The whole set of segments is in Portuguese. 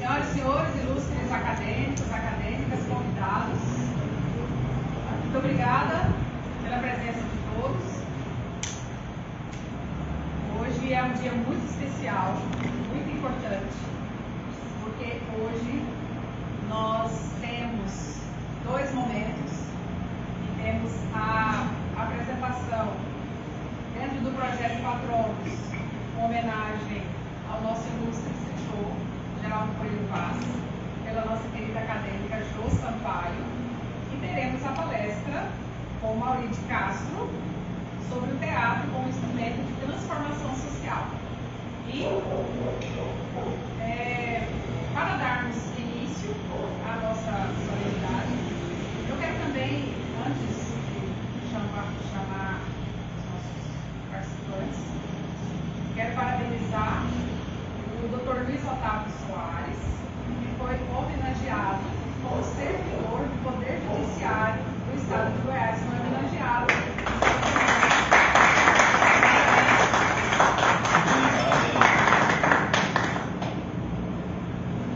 Senhoras e senhores, ilustres acadêmicos, acadêmicas, convidados, muito obrigada pela presença de todos. Hoje é um dia muito especial, muito importante, porque hoje nós temos dois momentos e temos a apresentação dentro do projeto Patronos, uma homenagem ao nosso ilustre escritor, Geraldo Coelho Vaz, pela nossa querida acadêmica Jô Sampaio, e teremos a palestra com Maurício Castro sobre o teatro como instrumento de transformação social. E para darmos início à nossa solenidade, eu quero também, antes de chamar os nossos participantes, quero parabenizar o Dr. Luiz Otávio Soares, que foi homenageado como servidor do Poder Judiciário do Estado de Goiás. Foi homenageado.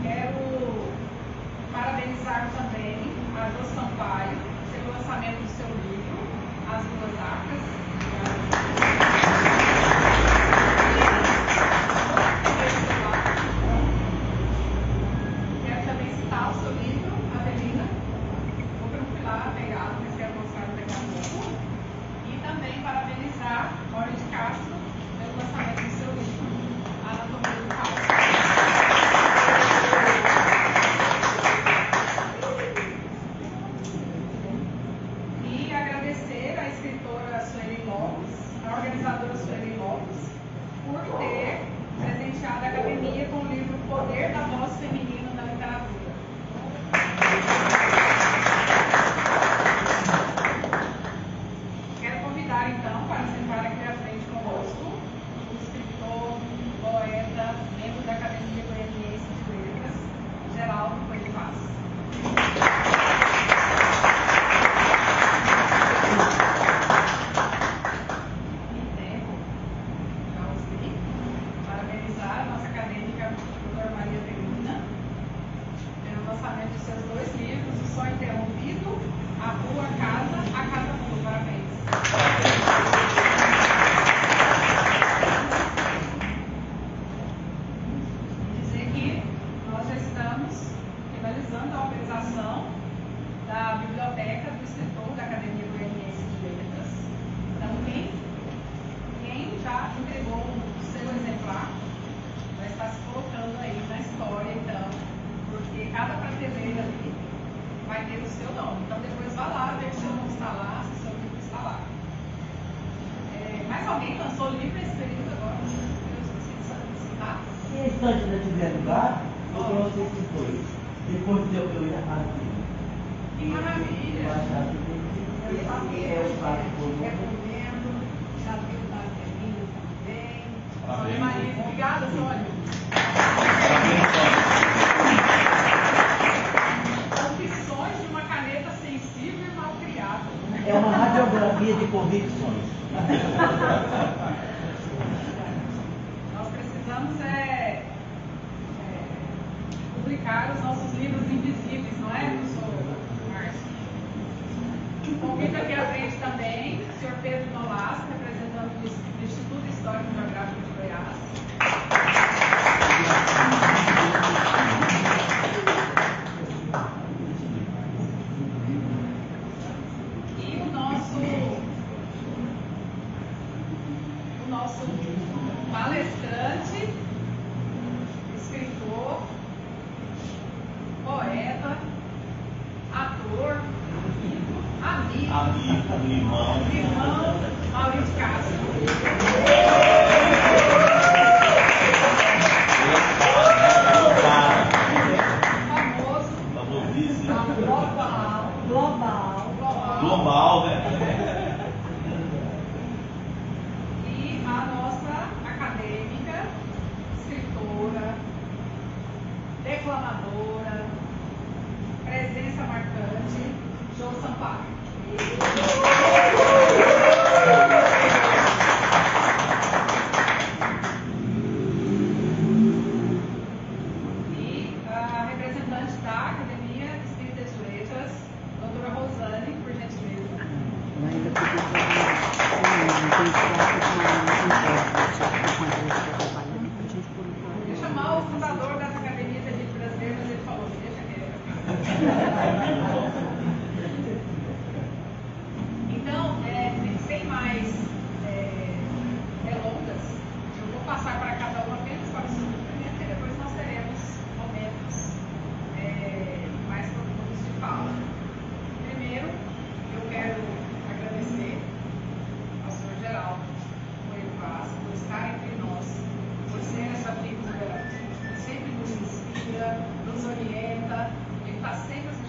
Quero parabenizar também a Jô Sampaio pelo lançamento do seu livro, As Duas Arcas. Maurício Castro, pelo lançamento do seu livro, Anatomia do Caos. E agradecer à escritora Sueli Lopes, à organizadora Sueli Lopes, por ter presenteado a academia com o livro Poder da Voz Feminina na Literatura. Quero convidar, então, para sentar aqui à frente conosco o escritor, poeta, membro da Academia Goianiense de Letras, Geraldo Coelho Vaz. Parabenizar a nossa acadêmica, doutora Maria Adelina, pelo lançamento de seus dois livros, O Sonho Interrompido, A Rua, a Casa Rua. Parabéns. Dizer que nós já estamos finalizando a organização da biblioteca do escritor da Academia Goianiense de Letras. Então, quem já entregou o seu exemplar vai estar se colocando aí na história, então, porque cada prateleira ali vai ter o seu nome. Então, depois vá lá ver se o seu nome está lá, se o seu livro está lá. Mais alguém lançou livro nesse período agora? Eu esqueci de citar. Se a estante ainda tiver lugar, eu trouxe esses dois. Depois eu ia fazer. Que maravilha! Eu recomendo. Já viu da Angelina também. Sônia Maria, obrigada, Sônia. Confissões de uma caneta sensível e mal criada. É uma radiografia de convicções. Nós precisamos publicar os nossos livros invisíveis, não é, professor Márcio? Convido aqui à frente também o senhor Pedro Nolasco, representante do Instituto Histórico e Geográfico de Goiás. E o nosso palestrante, escritor, poeta, ator, amigo, irmão, Maurício Castro. Famosíssimo. Global, né? E a nossa acadêmica, escritora, declamadora, presença marcante, Jô Sampaio. E Então, sem mais delongas, eu vou passar para cada um apenas para o seu cumprimento e depois nós teremos momentos mais profundos de fala. Primeiro, eu quero agradecer ao senhor Geraldo Coelho Vaz por estar entre nós, por ser essa figura que sempre nos inspira, nos orienta, ele está sempre assistindo.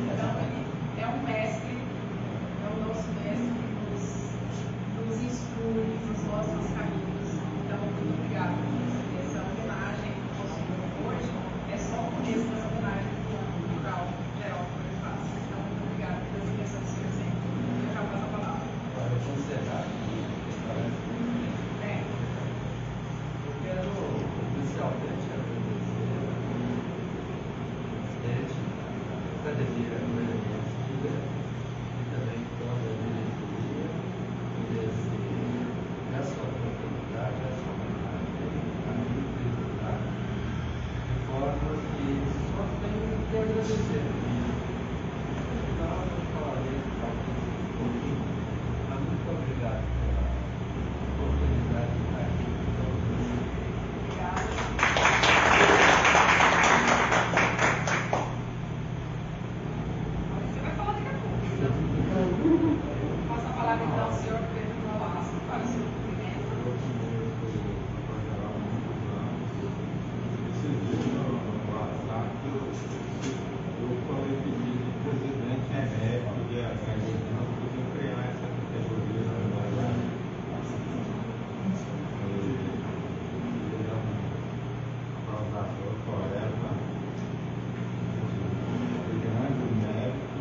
Então, ele é um mestre, é o nosso mestre que nos instrui, nos mostra os caminhos. Então, muito obrigada por receber essa homenagem ao senhor hoje. É só o começo dessa homenagem do plano cultural geral que ele faz. Então, muito obrigada por essa questão do seu exemplo. Eu já passo a palavra. Para considerar, eu quero inicialmente agradecer a Academia Goianiense de Letras e também toda a diretoria dessa oportunidade, essa homenagem a mim, de forma que só tenho que agradecer. Afinal, eu falarei talvez um pouquinho, mas muito obrigado pela oportunidade de estar aqui com todos vocês. Você vai falar daqui a pouco. Passa a palavra então ao senhor Pedro Nolasco para o seu cumprimento. Eu falei que o presidente é médico e a academia não podia criar essa categoria na verdade. Ele é um aplausador, poeta, grande médico,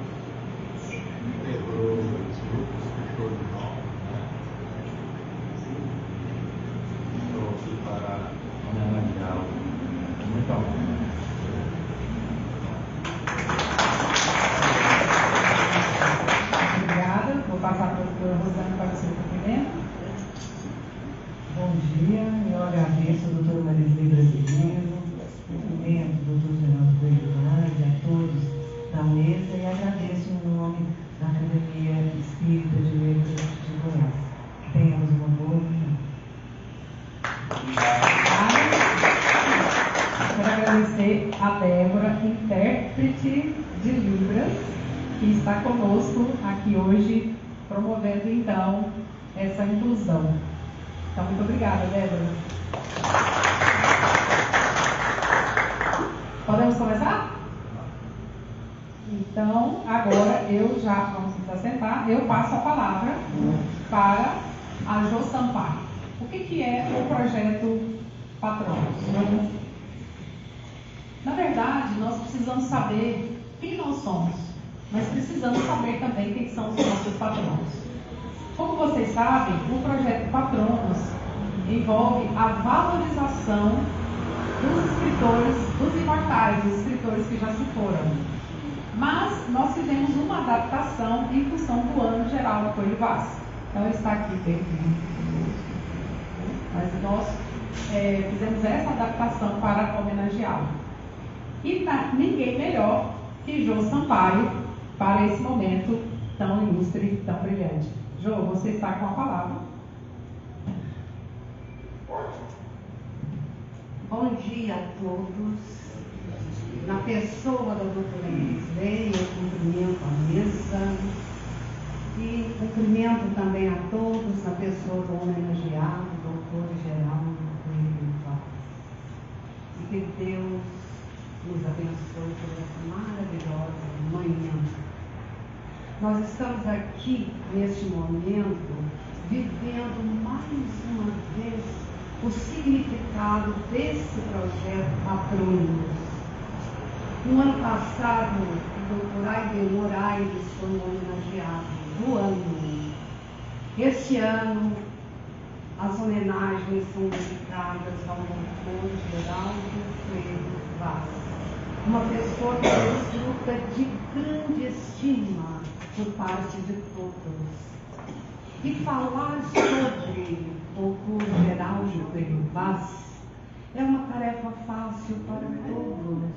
integrou os grupos que todos nós, né? Estou aqui para homenageá-lo. Muito obrigado. Obrigada. Vou passar para a doutora Rosana para o seu cumprimento. Bom dia, eu agradeço ao doutor Marisley Brasileiro, cumprimento o doutor Geraldo Coelho Vaz e a todos da mesa e agradeço em nome da Academia Espírita de Letras de Goiás. Tenhamos uma boa manhã. Quero agradecer a Débora, intérprete de Libras, que está conosco aqui hoje, promovendo então essa inclusão. Então, muito obrigada, Débora. Podemos começar? Então, agora vamos nos assentar, eu passo a palavra para a Jô Sampaio. O que é o projeto Patronos? Na verdade, nós precisamos saber quem nós somos, mas precisamos saber também quem são os nossos patronos. Como vocês sabem, o projeto Patronos envolve a valorização dos escritores, dos imortais, dos escritores que já se foram. Mas nós fizemos uma adaptação em função do ano Geraldo Coelho Vaz. Então ele está aqui perto. Mas nós fizemos essa adaptação para homenageá-lo. E ninguém melhor que Jô Sampaio para esse momento tão ilustre, tão brilhante. Jô, você está com a palavra. Bom dia a todos. Na pessoa da doutora Marisley, eu cumprimento a mesa e cumprimento também a todos na pessoa do homenageado, doutor Geraldo Coelho Vaz. E que Deus nos abençoe por essa maravilhosa manhã. Nós estamos aqui, neste momento, vivendo mais uma vez o significado desse projeto Patronos. No ano passado, o doutor Aiden Moraes foi homenageado do ano. Este ano, as homenagens são dedicadas ao doutor Geraldo Coelho Vaz, uma pessoa que desfruta de grande estima por parte de todos. E falar sobre o doutor Geraldo Coelho Vaz é uma tarefa fácil para todos,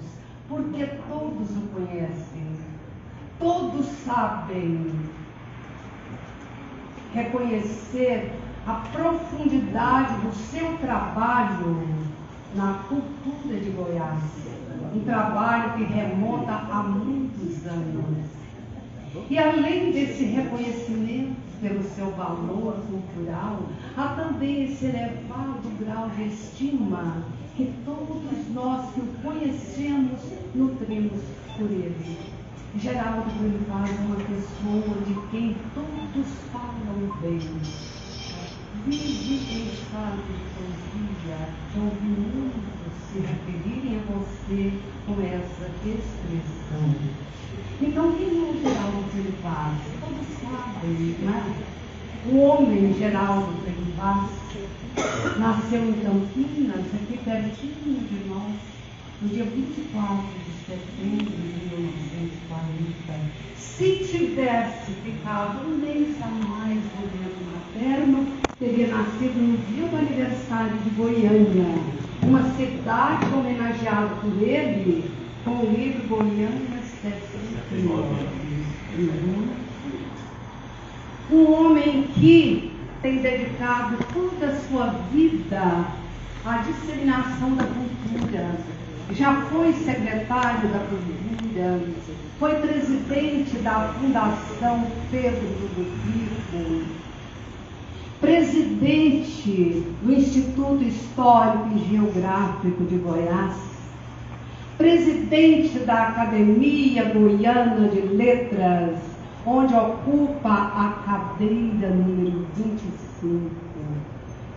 porque todos o conhecem, todos sabem reconhecer a profundidade do seu trabalho na cultura de Goiás, um trabalho que remonta a muitos anos. E além desse reconhecimento pelo seu valor cultural, há também esse elevado grau de estima que todos nós que o conhecemos nutrimos por ele. Geraldo Grandvaz é uma pessoa de quem todos falam bem. Vive em estado de poesia, já ouvi muitos se referirem a você com essa expressão. Então, quem é o Geraldo Grandvaz? Todos sabem, não é? O homem Geraldo Grandvaz nasceu em Campinas, aqui pertinho de nós, no dia 24 de setembro de 1940. Se tivesse ficado um mês a mais no ventre materno, teria nascido no dia do aniversário de Goiânia, uma cidade homenageada por ele com o livro Goiânia 709. Um homem que tem dedicado toda a sua vida à disseminação da cultura. Já foi secretário da Cultura, foi presidente da Fundação Pedro Ludovico, presidente do Instituto Histórico e Geográfico de Goiás, presidente da Academia Goiana de Letras, onde ocupa a cadeira número 25,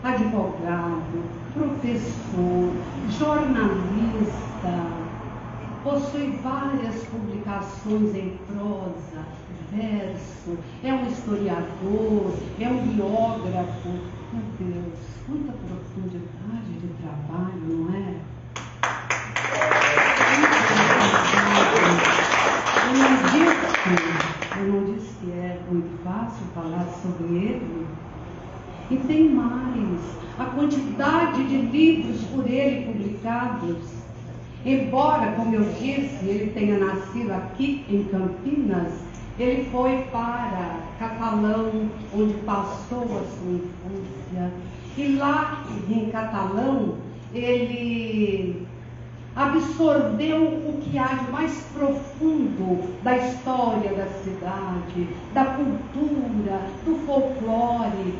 advogado, professor, jornalista, possui várias publicações em prosa, verso, é um historiador, é um biógrafo. Meu Deus, quanta profundidade de trabalho, não é? Eu não disse que é muito fácil falar sobre ele. E tem mais, a quantidade de livros por ele publicados. Embora, como eu disse, ele tenha nascido aqui em Campinas, ele foi para Catalão, onde passou a sua infância. E lá em Catalão, ele absorveu o que há de mais profundo da história da cidade, da cultura, do folclore.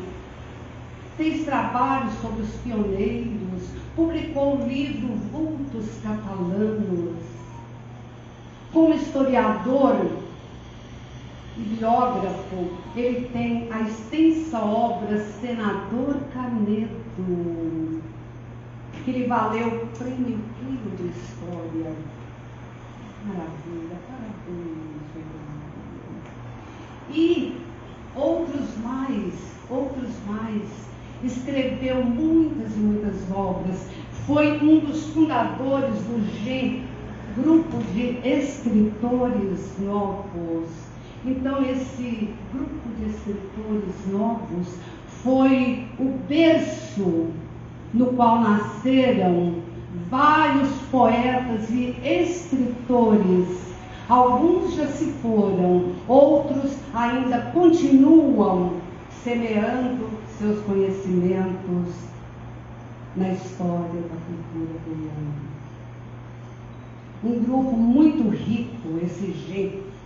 Fez trabalhos sobre os pioneiros, publicou o livro Vultos Catalanos. Como historiador e biógrafo, ele tem a extensa obra Senador Canedo, que lhe valeu o Prêmio Filho de História. Maravilha, parabéns, Geraldo. E outros mais, escreveu muitas e muitas obras. Foi um dos fundadores do GEM, Grupo de Escritores Novos. Então, esse grupo de escritores novos foi o berço no qual nasceram vários poetas e escritores. Alguns já se foram, outros ainda continuam semeando seus conhecimentos na história da cultura goiana. Um grupo muito rico, esse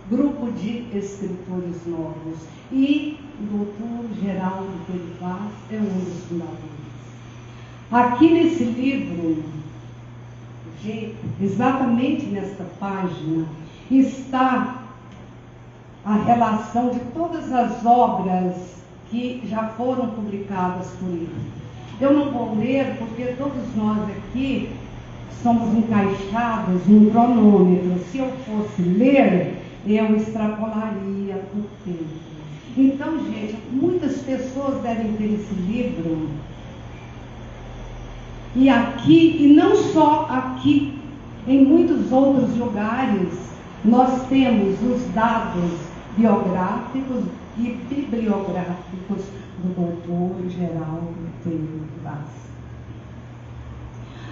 grupo de escritores novos. E o doutor Geraldo Grandvaz é um dos fundadores. Aqui nesse livro, exatamente nesta página, está a relação de todas as obras que já foram publicadas por ele. Eu não vou ler, porque todos nós aqui somos encaixados num cronômetro. Se eu fosse ler, eu extrapolaria o tempo. Então, gente, muitas pessoas devem ter esse livro. E aqui, e não só aqui, em muitos outros lugares, nós temos os dados biográficos e bibliográficos do doutor Geraldo Grandvaz.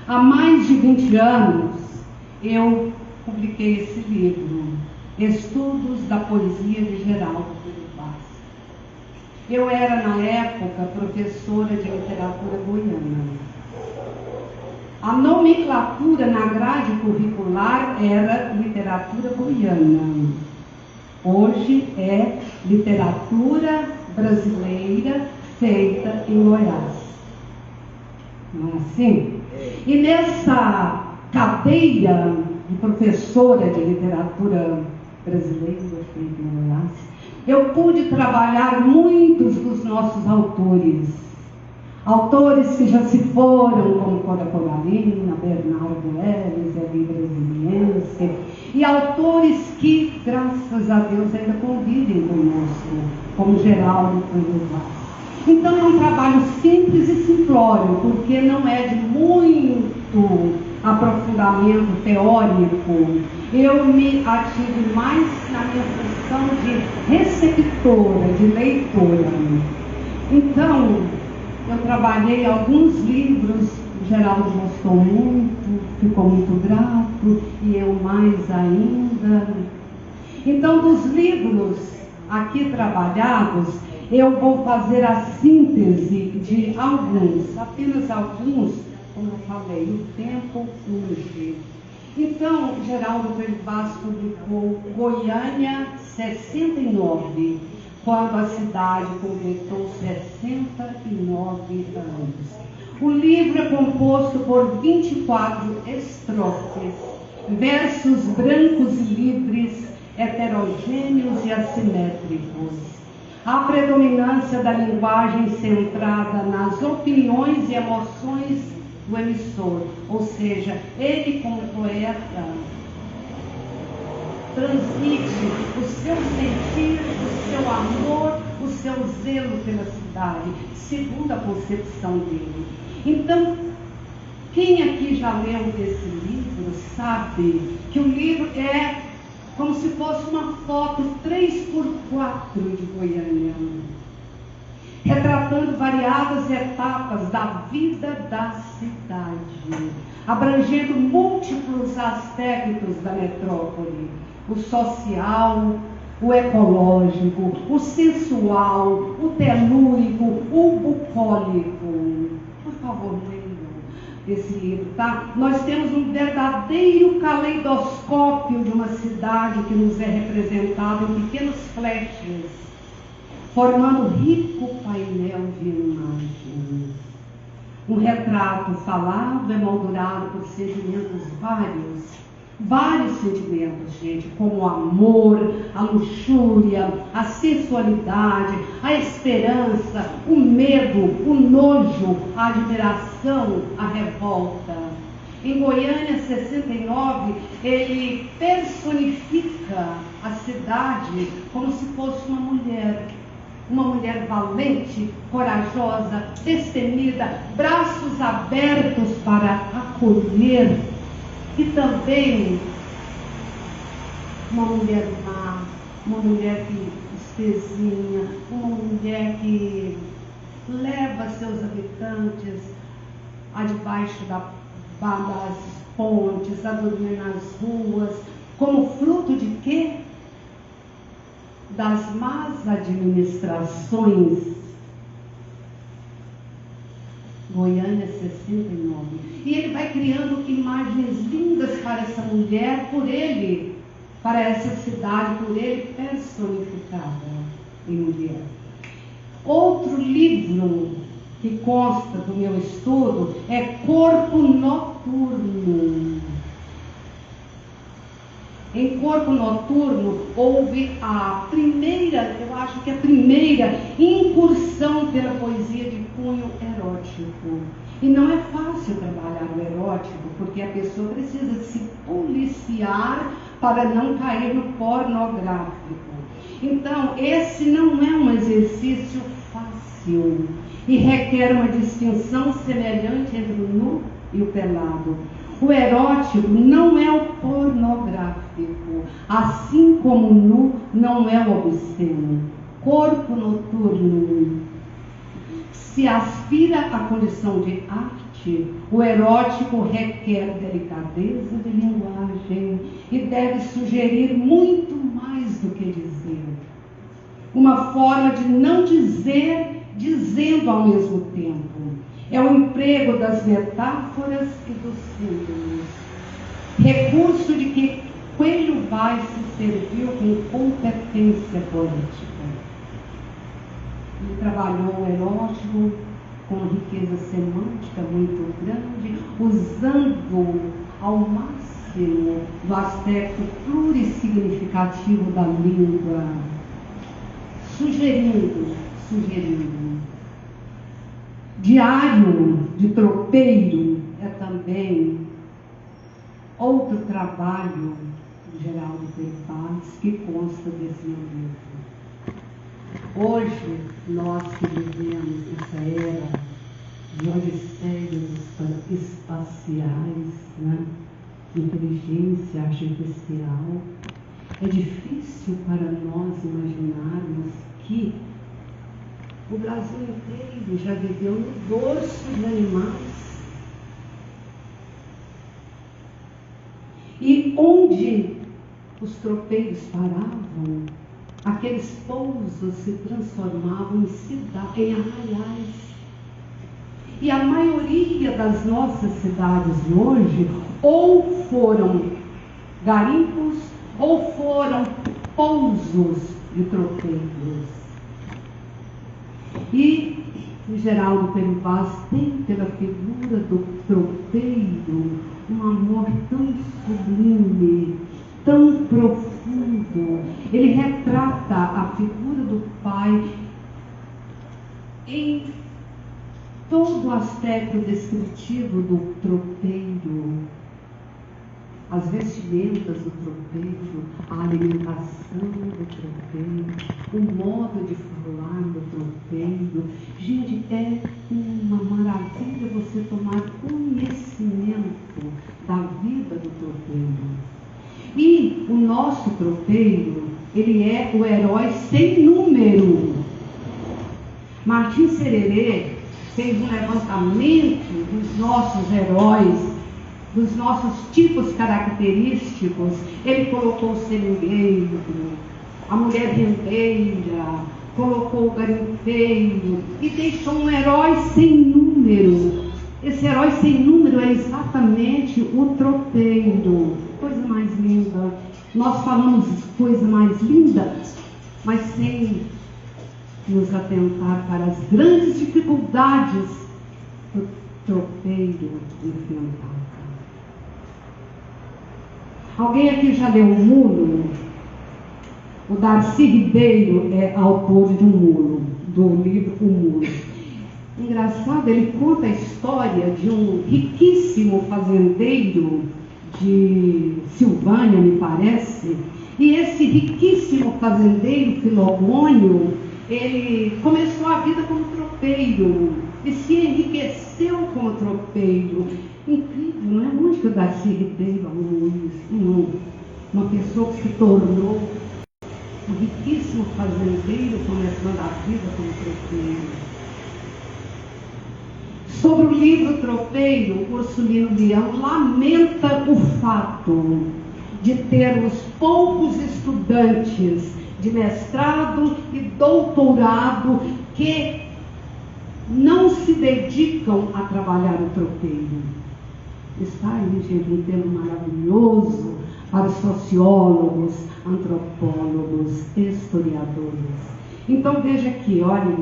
Há mais de 20 anos eu publiquei esse livro, Estudos da Poesia de Geraldo Freire Vaz. Eu era, na época, professora de literatura goiana. A nomenclatura na grade curricular era literatura goiana. Hoje é literatura brasileira feita em Goiás. Não é assim? E nessa cadeia de professora de literatura brasileira feita em Goiás, eu pude trabalhar muitos dos nossos autores. Autores que já se foram, como Cora Coralina, Bernardo Ellis, Eli Brasiliense, e autores que, graças a Deus, ainda convivem conosco, como Geraldo Freire Vaz. Então é um trabalho simples e simplório, porque não é de muito aprofundamento teórico. Eu me ative mais na minha função de receptora, de leitora. Então, eu trabalhei alguns livros, o Geraldo gostou muito, ficou muito grato, e eu mais ainda. Então, dos livros aqui trabalhados, eu vou fazer a síntese de alguns, apenas alguns, como eu falei, o tempo urge. Então, Geraldo Freire Vaz publicou Goiânia 69, quando a cidade completou 69 anos. O livro é composto por 24 estrofes, versos brancos e livres, heterogêneos e assimétricos. A predominância da linguagem centrada nas opiniões e emoções do emissor, ou seja, ele como poeta transmite o seu sentir, o seu amor, o seu zelo pela cidade, segundo a concepção dele. Então, quem aqui já leu esse livro sabe que o livro é como se fosse uma foto 3x4 de Goiânia, retratando variadas etapas da vida da cidade, abrangendo múltiplos aspectos da metrópole: o social, o ecológico, o sensual, o telúrico, o bucólico. Por favor, leiam esse livro, tá? Nós temos um verdadeiro caleidoscópio de uma cidade que nos é representado em pequenos flashes, formando um rico painel de imagens. Um retrato falado, emoldurado por sentimentos vários sentimentos, gente, como o amor, a luxúria, a sensualidade, a esperança, o medo, o nojo, a admiração, a revolta. Em Goiânia 69, ele personifica a cidade como se fosse uma mulher valente, corajosa, destemida, braços abertos para acolher, e também uma mulher má, uma mulher que espezinha, uma mulher que leva seus habitantes a debaixo das pontes, a dormir nas ruas, como fruto de quê? Das más administrações. Goiânia 69. E ele vai criando imagens lindas para essa mulher, por ele, para essa cidade, por ele personificada em mulher. Outro livro que consta do meu estudo é Corpo Noturno. Em Corpo Noturno houve a primeira, eu acho que a primeira incursão pela poesia de cunho erótico. E não é fácil trabalhar o erótico, porque a pessoa precisa se policiar para não cair no pornográfico. Então, esse não é um exercício fácil e requer uma distinção semelhante entre o nu e o pelado. O erótico não é o pornográfico, assim como o nu não é o obsceno. Corpo Noturno se aspira à condição de arte, o erótico requer delicadeza de linguagem e deve sugerir muito mais do que dizer. Uma forma de não dizer, dizendo ao mesmo tempo. É o emprego das metáforas e dos símbolos. Recurso de que Coelho Vaz se serviu com competência política. Ele trabalhou o erótico com riqueza semântica muito grande, usando ao máximo do aspecto plurissignificativo da língua, sugerindo. Diário de Tropeiro é também outro trabalho de Geraldo Perpaz que consta desse meu livro. Hoje, nós que vivemos nessa era de odisseias espaciais, né? Inteligência artificial, é difícil para nós imaginarmos que o Brasil inteiro já viveu no dorso de animais. E onde os tropeiros paravam, aqueles pousos se transformavam em arraiais. E a maioria das nossas cidades hoje ou foram garimpos ou foram pousos de tropeiros. E o Geraldo Perpaz tem pela figura do tropeiro um amor tão sublime, tão profundo. Ele retrata a figura do pai em todo o aspecto descritivo do tropeiro. As vestimentas do tropeiro, a alimentação do tropeiro, o modo de falar do tropeiro. Gente, é uma maravilha você tomar conhecimento da vida do tropeiro. E o nosso tropeiro, ele é o herói sem número. Martim Sererê fez um levantamento dos nossos heróis, dos nossos tipos característicos. Ele colocou o seringueiro, a mulher rendeira, colocou o garimpeiro e deixou um herói sem número. Esse herói sem número é exatamente o tropeiro. Coisa mais linda. Nós falamos coisa mais linda, mas sem nos atentar para as grandes dificuldades do tropeiro enfrentar. Alguém aqui já leu o Mulo? O Darcy Ribeiro é autor de um Mulo, do livro O Mulo. Engraçado, ele conta a história de um riquíssimo fazendeiro de Silvânia, me parece. E esse riquíssimo fazendeiro, Filogônio, ele começou a vida como tropeiro e se enriqueceu como tropeiro. Incrível, não é? Onde que o Darcy Ribeiro arrumou isso? Uma pessoa que se tornou um riquíssimo fazendeiro, começando a vida como tropeiro. Sobre o livro Tropeiro, Ursulino Leão lamenta o fato de termos poucos estudantes de mestrado e doutorado que não se dedicam a trabalhar o tropeiro. Está aí, gente, um termo maravilhoso para os sociólogos, antropólogos, historiadores. Então veja aqui, olha,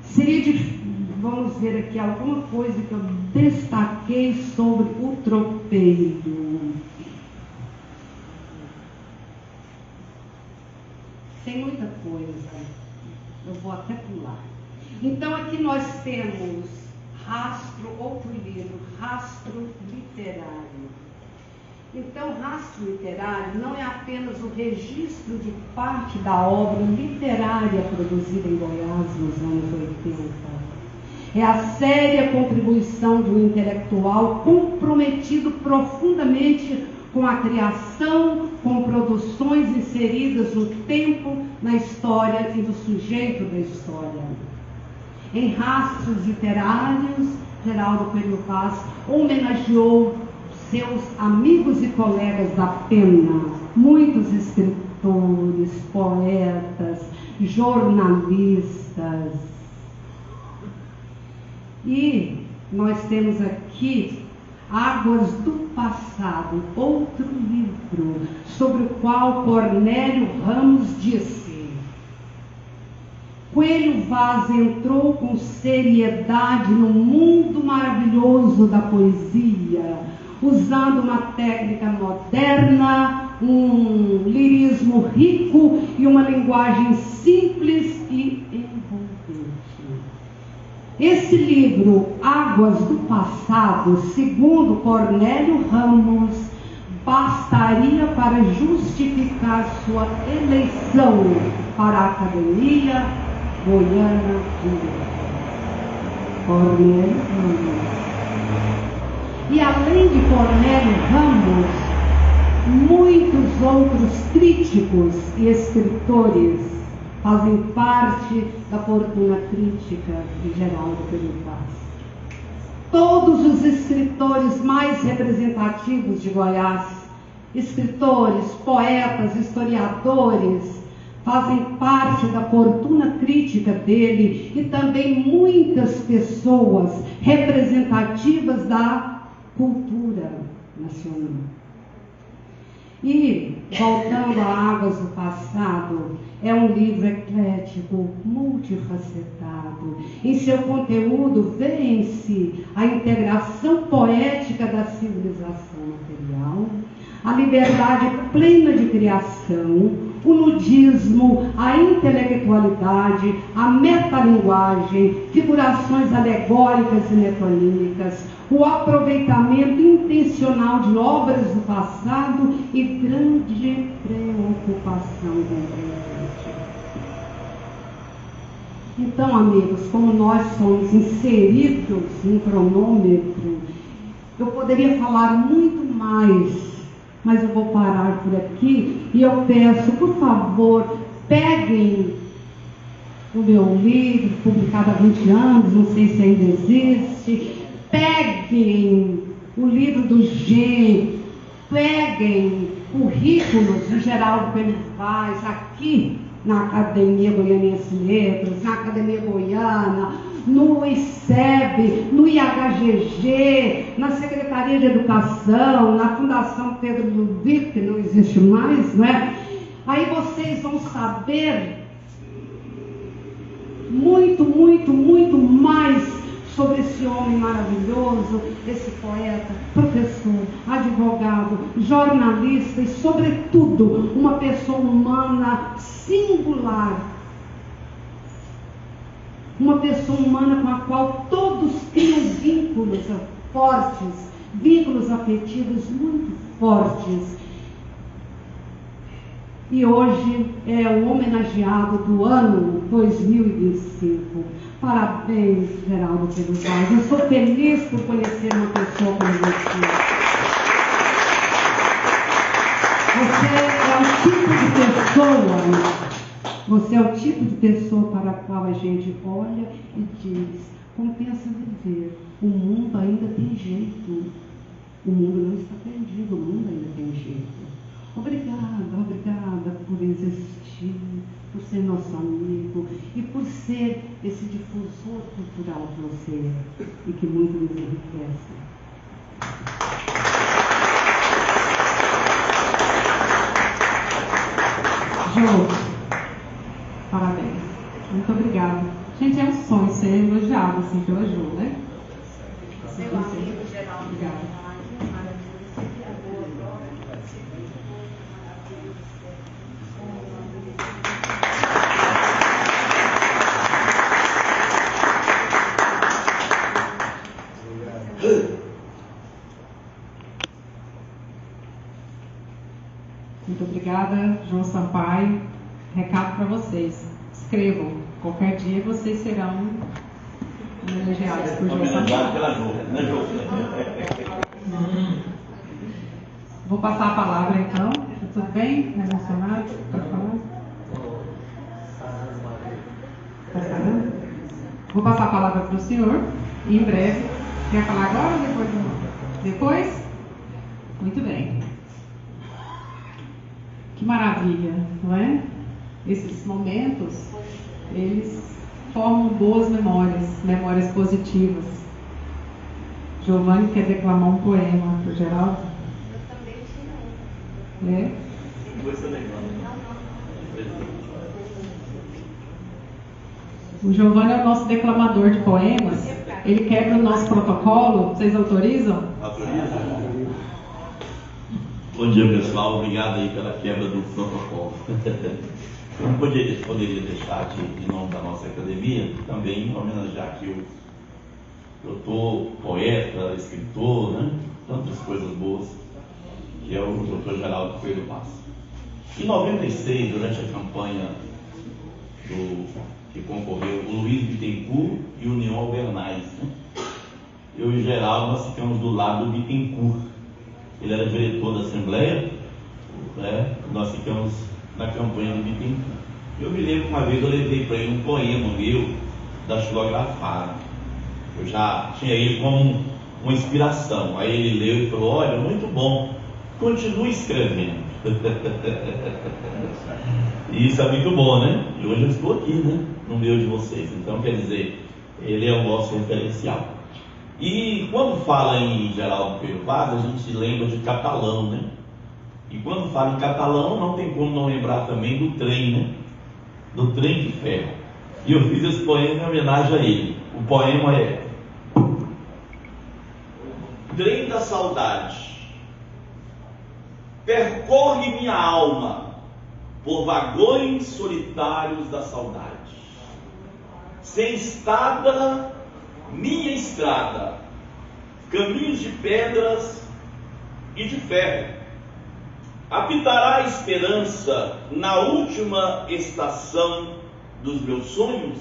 seria difícil. Vamos ver aqui alguma coisa que eu destaquei sobre o tropeiro. Tem muita coisa, eu vou até pular. Então aqui nós temos Rastro, outro livro, Rastro Literário. Então, Rastro Literário não é apenas o registro de parte da obra literária produzida em Goiás nos anos 80. É a séria contribuição de um intelectual comprometido profundamente com a criação, com produções inseridas no tempo, na história e no sujeito da história. Em Rastros Literários, Geraldo Coelho Vaz homenageou seus amigos e colegas da pena, muitos escritores, poetas, jornalistas. E nós temos aqui Águas do Passado, outro livro, sobre o qual Cornélio Ramos disse: Coelho Vaz entrou com seriedade no mundo maravilhoso da poesia, usando uma técnica moderna, um lirismo rico e uma linguagem simples e envolvente. Esse livro, Águas do Passado, segundo Cornélio Ramos, bastaria para justificar sua eleição para a Academia Goiana de Letras. Cornélio Ramos. E além de Cornélio Ramos, muitos outros críticos e escritores fazem parte da fortuna crítica de Geraldo Coelho Vaz. Todos os escritores mais representativos de Goiás, escritores, poetas, historiadores, fazem parte da fortuna crítica dele, e também muitas pessoas representativas da cultura nacional. E, voltando a Águas do Passado, é um livro eclético, multifacetado. Em seu conteúdo vê-se a integração poética da civilização material, a liberdade plena de criação, o nudismo, a intelectualidade, a metalinguagem, figurações alegóricas e metonímicas, o aproveitamento intencional de obras do passado e grande preocupação com o presente. Então, amigos, como nós somos inseridos no cronômetro, eu poderia falar muito mais, mas eu vou parar por aqui e eu peço, por favor, peguem o meu livro, publicado há 20 anos, não sei se ainda existe, peguem o livro do G, peguem currículos de Geraldo Coelho Vaz aqui na Academia Goianiense de Letras, na Academia Goiana, no ICEB, no IHGG, na Secretaria de Educação, na Fundação Pedro Ludovico, que não existe mais, não é? Aí vocês vão saber muito, muito, muito mais sobre esse homem maravilhoso, esse poeta, professor, advogado, jornalista e, sobretudo, uma pessoa humana singular. Uma pessoa humana com a qual todos tinham vínculos fortes, vínculos afetivos muito fortes. E hoje é o homenageado do ano 2025. Parabéns, Geraldo Coelho Vaz. Eu sou feliz por conhecer uma pessoa como você. Você é o tipo de pessoa para a qual a gente olha e diz: compensa viver. O mundo ainda tem jeito. O mundo não está perdido, o mundo ainda tem jeito. Obrigada por existir, por ser nosso amigo e por ser esse difusor cultural que você é e que muito nos enriquece. Jô, parabéns. Muito obrigada. Gente, é um sonho ser elogiado assim pela Jô, né? Seu amigo Geraldo. Obrigada. Muito obrigada, João Sampaio. Recado para vocês: escrevam. Qualquer dia vocês serão homenageados por João Sampaio. Vou passar a palavra então. Tudo bem? Emocionado? Pode falar? Tá falando? Vou passar a palavra para o senhor, e em breve. Quer falar agora ou depois? Depois? Muito bem. Que maravilha, não é? Esses momentos, eles formam boas memórias, memórias positivas. Giovanni quer declamar um poema para o Geraldo? Eu também tinha um. É? O Giovanni é o nosso declamador de poemas. Ele quebra o nosso protocolo. Vocês autorizam? Autoriza. Bom dia, pessoal. Obrigado aí pela quebra do protocolo. Eu não poderia deixar aqui, em nome da nossa academia, também homenagear aqui o doutor, poeta, escritor, né? Tantas coisas boas, que é o doutor Geraldo Coelho Vaz. Em 96, durante a campanha que concorreu o Luiz Bittencourt e o União Albernaz, né? Eu e Geraldo, nós ficamos do lado do Bittencourt. Ele era diretor da Assembleia, né? Nós ficamos na campanha do Bittencourt. Eu me lembro que uma vez eu levei para ele um poema meu da xilografada. Eu já tinha ele como uma inspiração. Aí ele leu e falou: olha, muito bom, continue escrevendo. E isso é muito bom, né? E hoje eu estou aqui, né? No meio de vocês. Então, quer dizer, ele é o nosso referencial. E quando fala em Geraldo Coelho Vaz, a gente lembra de catalão, né? E quando fala em catalão, não tem como não lembrar também do trem, né? Do trem de ferro. E eu fiz esse poema em homenagem a ele. O poema é: Trem da saudade, percorre minha alma por vagões solitários da saudade. Sem estada, minha estrada, caminhos de pedras e de ferro. Apitará a esperança na última estação dos meus sonhos?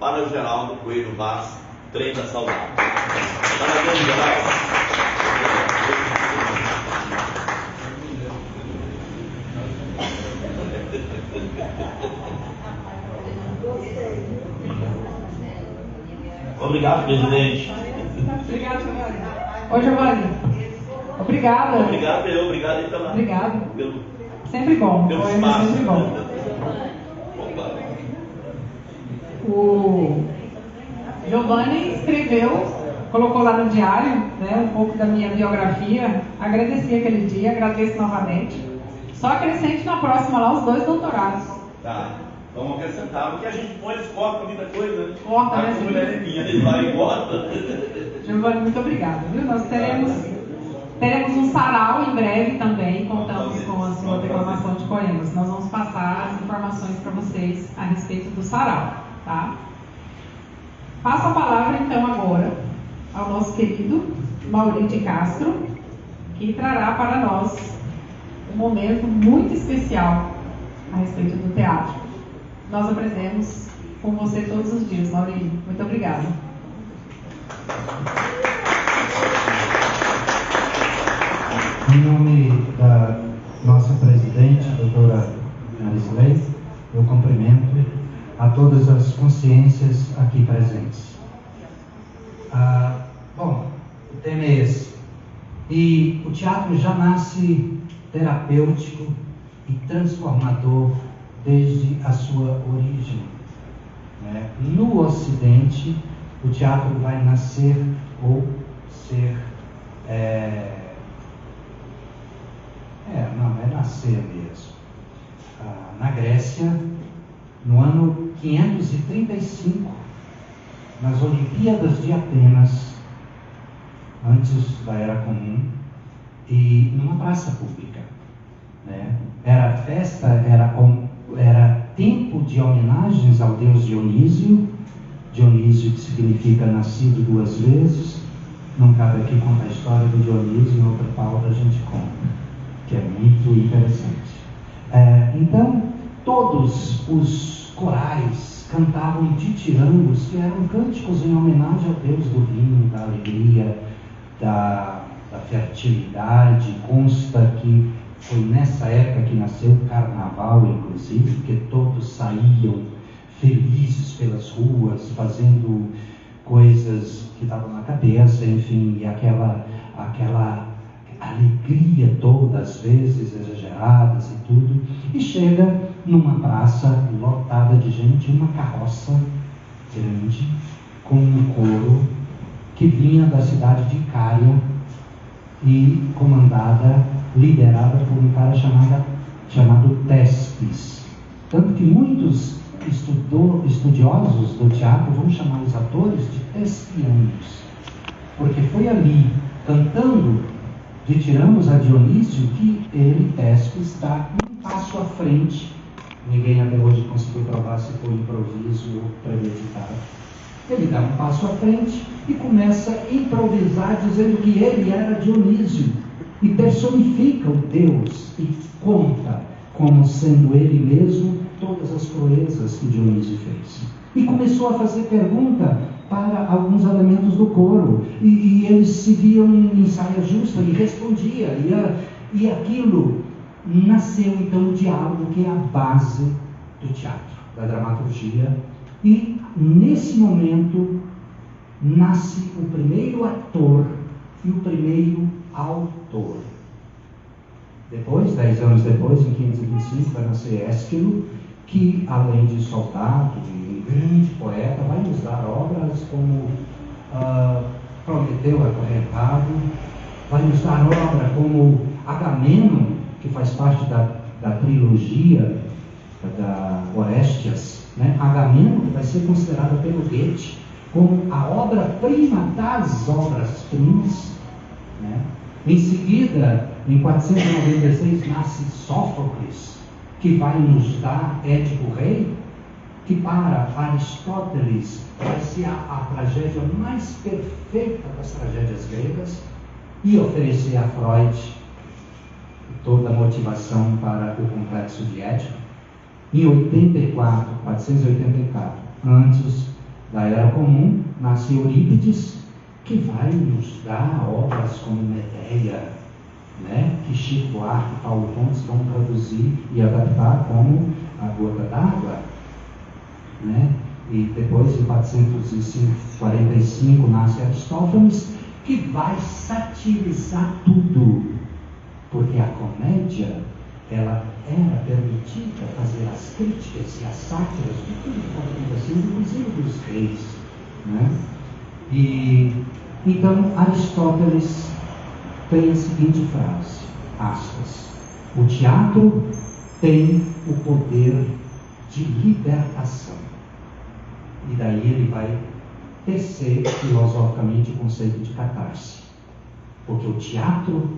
Para Geraldo Coelho Vaz, Trem da Saudade. Parabéns, Geraldo. Obrigado, presidente. Obrigado, Giovanni. Ô, Giovanni. Obrigada. Obrigado aí pela. Obrigado. Pelo Sempre bom. espaço. Poema é sempre bom. Opa. O Giovanni escreveu, colocou lá no diário, né, um pouco da minha biografia. Agradeci aquele dia, agradeço novamente. Só acrescente na próxima lá os 2 doutorados. Tá. Vamos acrescentar, porque a gente põe, eles cortam muita coisa, né? Corta, Tá né? com mulher é minha, ele vai e corta. Giovanni, muito obrigada, viu? Nós teremos um sarau em breve também, contamos com a sua declamação de poemas. Nós vamos passar as informações para vocês a respeito do sarau, tá? Passo a palavra então agora ao nosso querido Maurício de Castro, que trará para nós um momento muito especial a respeito do teatro. Nós aprendemos com você todos os dias, Maurício. Muito obrigada. Em nome da nossa presidente, doutora Marisley, eu cumprimento a todas as consciências aqui presentes. Bom, o tema é esse. E o teatro já nasce terapêutico e transformador desde a sua origem. No Ocidente, o teatro vai nascer ou ser... não, é nascer mesmo. Na Grécia, no ano 535, nas Olimpíadas de Atenas, antes da Era Comum, e numa praça pública. Era festa, era tempo de homenagens ao deus Dionísio, Dionísio que significa nascido 2 vezes. Não cabe aqui contar a história do Dionísio, em outra pauta a gente conta, que é muito interessante. Então, todos os corais cantavam ditirambos, que eram cânticos em homenagem ao deus do vinho, da alegria, da fertilidade. Consta que foi nessa época que nasceu o carnaval, inclusive, porque todos saíam felizes pelas ruas, fazendo coisas que estavam na cabeça, enfim, e aquela alegria toda, às vezes exageradas e tudo, e chega numa praça lotada de gente, uma carroça grande, com um coro que vinha da cidade de Cária e liderada por um cara chamado Tespes. Tanto que muitos estudiosos do teatro vão chamar os atores de tespianos, porque foi ali, cantando de Tiramos a Dionísio, que ele, Tespes, dá um passo à frente. Ninguém até hoje conseguiu provar se foi improviso ou premeditado. Ele dá um passo à frente e começa a improvisar, dizendo que ele era Dionísio, e personifica o Deus e conta como sendo ele mesmo todas as proezas que Dionísio fez. E começou a fazer pergunta para alguns elementos do coro, e eles seguiam em saia justa e respondia, e aquilo nasceu então o diálogo, que é a base do teatro, da dramaturgia. E nesse momento nasce o primeiro ator e o primeiro autor. Depois, 10 anos depois, em 525, vai nascer Ésquilo, que além de soldado e um grande poeta, vai nos dar obras como Prometeu Acorrentado, vai nos dar obra como Agamemnon, que faz parte da trilogia da Orestes, né? Agamemnon, que vai ser considerada pelo Goethe como a obra-prima das obras-primas, né? Em seguida, em 496, nasce Sófocles, que vai nos dar Édipo Rei, que para Aristóteles vai ser a tragédia mais perfeita das tragédias gregas, e oferecer a Freud toda a motivação para o complexo de Édipo. Em 484, antes da Era Comum, nasce Eurípides, que vai nos dar obras como Medea, né? Que Chico Buarque e Paulo Pontes vão traduzir e adaptar como A Gota d'Água, né? E depois, em 445, nasce Aristófanes, que vai satirizar tudo, porque a comédia, ela era permitida fazer as críticas e as sátiras de tudo que estava acontecendo, inclusive dos reis, né? E então Aristóteles tem a seguinte frase, aspas: o teatro tem o poder de libertação. E daí ele vai tecer filosoficamente o conceito de catarse, porque o teatro,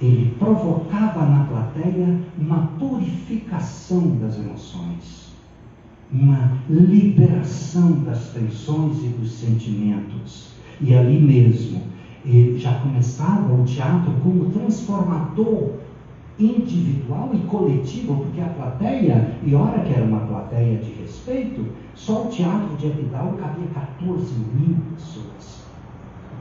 ele provocava na plateia uma purificação das emoções, uma liberação das tensões e dos sentimentos. E ali mesmo, ele já começava o teatro como transformador individual e coletivo, porque a plateia, e ora que era uma plateia de respeito, só o teatro de Epidauro cabia 14.000 pessoas.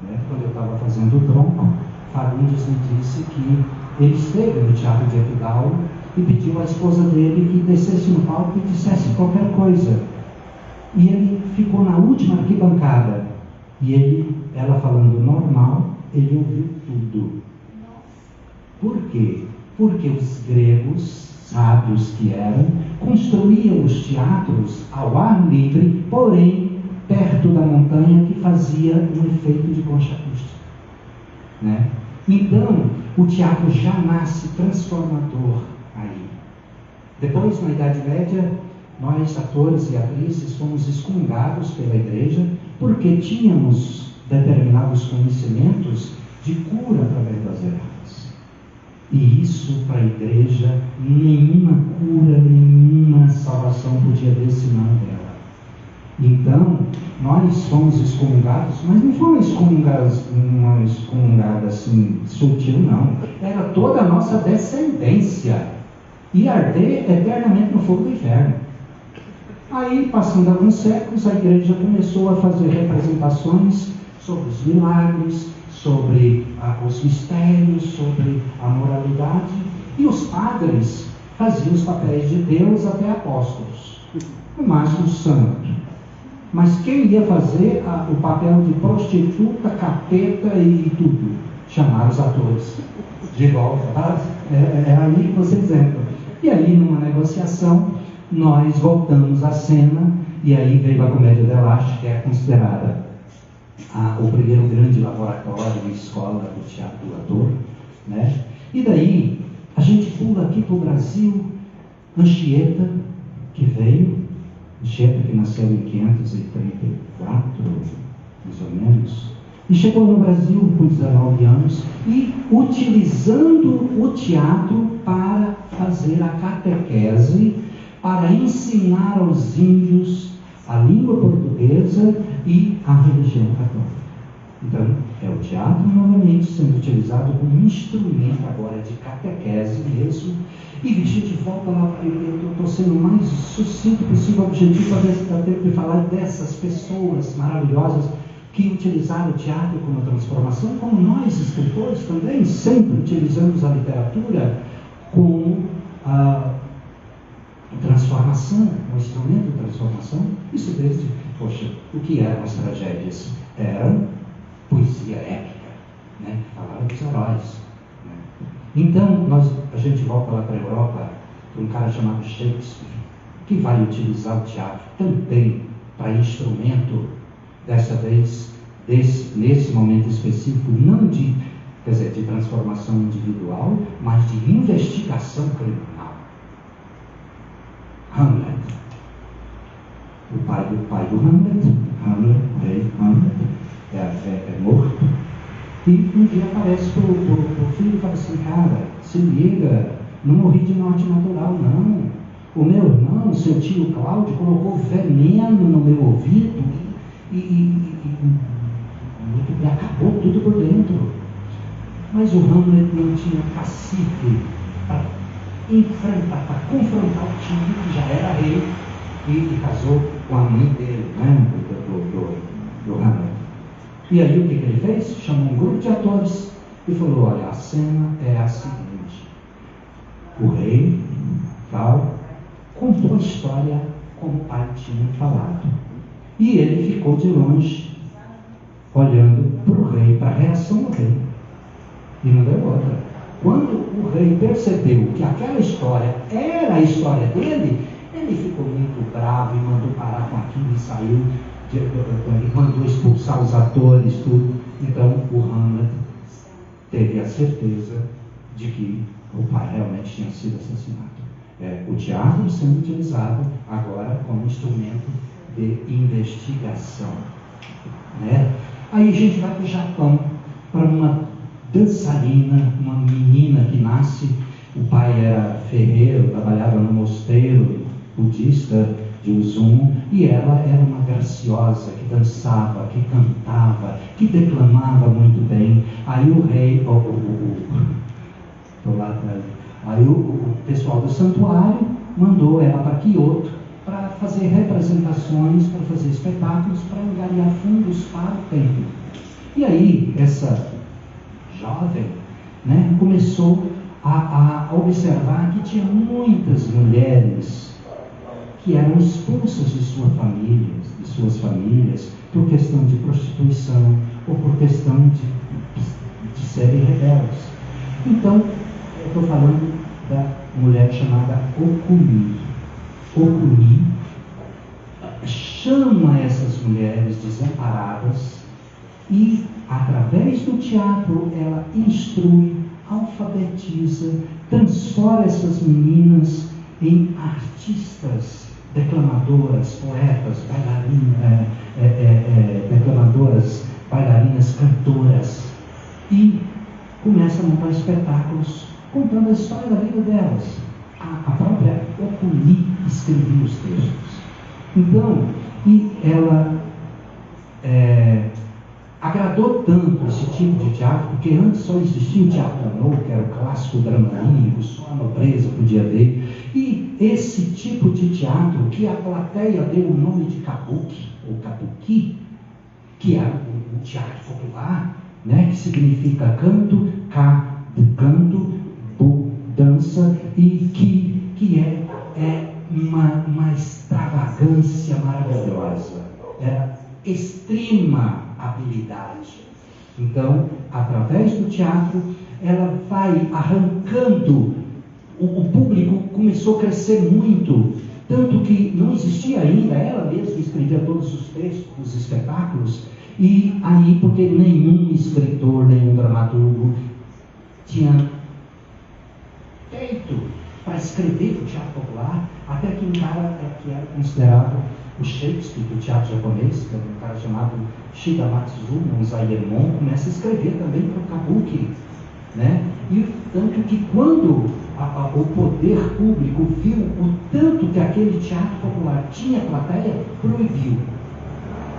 Né? Quando eu estava fazendo o tronco, Fagundes me disse que ele esteve no teatro de Epidauro e pediu à esposa dele que descesse no palco e dissesse qualquer coisa. E ele ficou na última arquibancada. E ela falando normal, ele ouviu tudo. Por quê? Porque os gregos, sábios que eram, construíam os teatros ao ar livre, porém perto da montanha, que fazia um efeito de concha acústica, né? Então, o teatro já nasce transformador aí. Depois, na Idade Média, nós, atores e atrizes, fomos excomungados pela igreja porque tínhamos determinados conhecimentos de cura através das ervas. E isso, para a igreja, nenhuma cura, nenhuma salvação podia ver senão dela. Então, nós fomos excomungados, mas não foi uma excomungada assim, sutil, não. Era toda a nossa descendência. E arder eternamente no fogo do inferno. Aí, passando alguns séculos, a igreja começou a fazer representações sobre os milagres, sobre os mistérios, sobre a moralidade. E os padres faziam os papéis de Deus até apóstolos. no máximo santo. Mas quem ia fazer o papel de prostituta, capeta e tudo? Chamar os atores de volta. Tá? É aí que vocês entram. E aí, numa negociação, nós voltamos à cena, e aí veio a Comédia dell'arte, que é considerada o primeiro grande laboratório e escola do teatro do ator, né? E daí a gente pula aqui para o Brasil. Anchieta, que veio, Anchieta que nasceu em 534, mais ou menos, e chegou no Brasil com 19 anos e utilizando o teatro para fazer a catequese, para ensinar aos índios a língua portuguesa e a religião católica. Então, é o teatro novamente sendo utilizado como instrumento agora de catequese mesmo. E a gente volta lá, eu estou sendo o mais sucinto possível, objetivo, para ver se dá tempo de falar dessas pessoas maravilhosas que utilizaram o teatro como transformação, como nós, escritores, também sempre utilizamos a literatura como transformação, um instrumento de transformação. Isso desde, poxa, o que eram as tragédias? Eram poesia épica, né? Falaram dos heróis, né? Então, a gente volta lá para a Europa, para um cara chamado Shakespeare, que vai utilizar o teatro também para instrumento, dessa vez, nesse momento específico, não de transformação individual, mas de investigação criminal. Hamlet. O pai do Hamlet, o rei Hamlet, é morto. E um dia aparece para o filho e fala assim: cara, se liga, não morri de morte natural, não. O meu irmão, seu tio Cláudio, colocou veneno no meu ouvido e acabou tudo por dentro. Mas o Hamlet não tinha cacife para enfrentar, para confrontar o tio, que já era rei e casou com a mãe dele, né, do Hamlet. E aí o que ele fez? Chamou um grupo de atores e falou: olha, a cena é a seguinte: o rei tal contou a história como o pai tinha falado, e ele ficou de longe olhando para o rei, para a reação do rei, e não deu outra. Quando o rei percebeu que aquela história era a história dele, ele ficou muito bravo e mandou parar com aquilo e saiu, e mandou expulsar os atores, tudo. Então o Hamlet teve a certeza de que o pai realmente tinha sido assassinado. O teatro sendo utilizado agora como instrumento de investigação, né? Aí a gente vai para o Japão, para uma dançarina, uma menina que nasce. O pai era ferreiro, trabalhava no mosteiro budista de Uzumo, e ela era uma graciosa que dançava, que cantava, que declamava muito bem. Aí o rei, aí o pessoal do santuário mandou ela para Kyoto para fazer representações, para fazer espetáculos, para angariar fundos para o templo. E aí essa jovem, né, começou a observar que tinha muitas mulheres que eram expulsas de suas famílias por questão de prostituição ou por questão de serem rebeldes. Então, eu estou falando da mulher chamada Okumi. Okumi chama essas mulheres desamparadas e, através do teatro, ela instrui, alfabetiza, transforma essas meninas em artistas, declamadoras, poetas, declamadoras, bailarinas, cantoras, e começa a montar espetáculos contando a história da vida delas. A própria Okumi escrevia os textos. Então, e ela agradou tanto esse tipo de teatro, porque antes só existia o teatro no, que era o clássico drama lírico, só a nobreza podia ver. E esse tipo de teatro, que a plateia deu o nome de kabuki, ou kabuki, que é o teatro popular, né, que significa canto, canto, bu, dança, e que é uma extravagância maravilhosa, era extrema habilidade. Então, através do teatro, ela vai arrancando, o público começou a crescer muito, tanto que não existia ainda, ela mesma escrevia todos os textos dos espetáculos, e aí, porque nenhum escritor, nenhum dramaturgo tinha feito para escrever o teatro popular, até que um cara que era considerado o Shakespeare do teatro japonês, que é um cara chamado Shida Matsuzumi, um Zaemon, começa a escrever também para o Kabuki, né? E tanto que quando o poder público viu o tanto que aquele teatro popular tinha plateia, proibiu,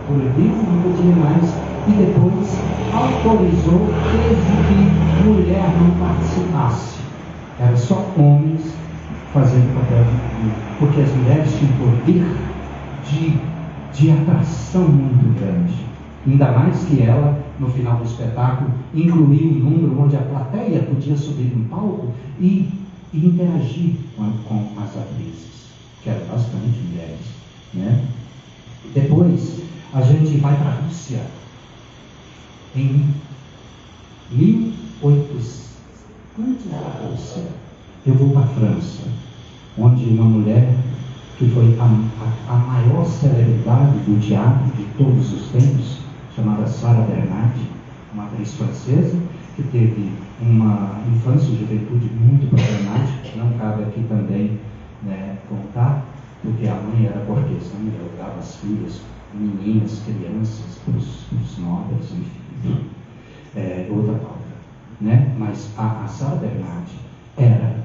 não podia mais, e depois autorizou desde que mulher não participasse, era só homens fazendo papel de mulher, porque as mulheres tinham poder de atração muito grande. Ainda mais que ela, no final do espetáculo, incluiu um número onde a plateia podia subir no palco e interagir com as atrizes, que eram bastante mulheres, né? Depois, a gente vai para a Rússia. Em 1800, antes da Rússia, eu vou para a França, onde uma mulher que foi a maior celebridade do teatro de todos os tempos, chamada Sarah Bernhardt, uma atriz francesa, que teve uma infância e juventude muito problemática, que não cabe aqui também, né, contar, porque a mãe era cortesã, ela dava as filhas, meninas, crianças, para os nobres, enfim, outra pauta, né? Mas a Sarah Bernhardt era